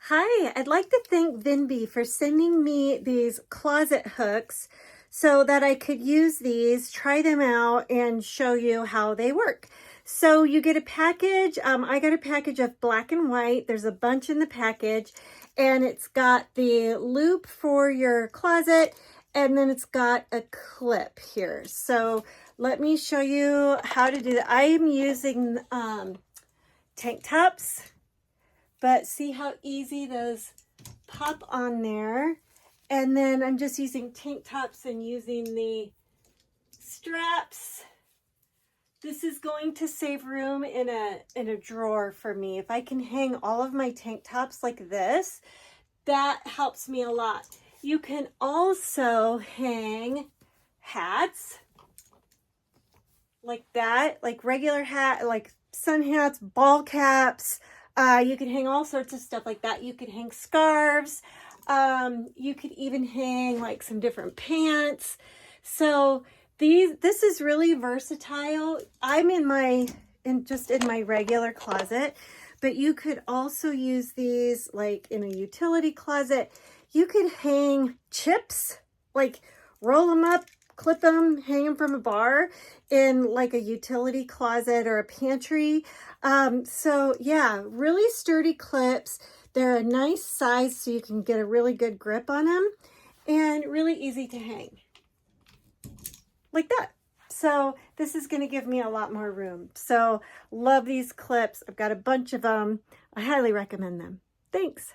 Hi, I'd like to thank VinBee for sending me these closet hooks so that I could use these, try them out, and show you how they work. So you get a package. I got a package of Black+White. There's a bunch in the package, and it's got the loop for your closet, and then it's got a clip here. So let me show you how to do that. I am using tank tops. But see how easy those pop on there. And then I'm just using tank tops and using the straps. This is going to save room in a drawer for me. If I can hang all of my tank tops like this, that helps me a lot. You can also hang hats like that, like regular hat, like sun hats, ball caps. You can hang all sorts of stuff like that. You could hang scarves. You could even hang like some different pants. So this is really versatile. I'm in my regular closet, but you could also use these like in a utility closet. You could hang chips, like roll them up, clip them, hang them from a bar in like a utility closet or a pantry. So yeah, really sturdy clips. They're a nice size so you can get a really good grip on them, and really easy to hang like that. So this is going to give me a lot more room. So love these clips. I've got a bunch of them. I highly recommend them. Thanks.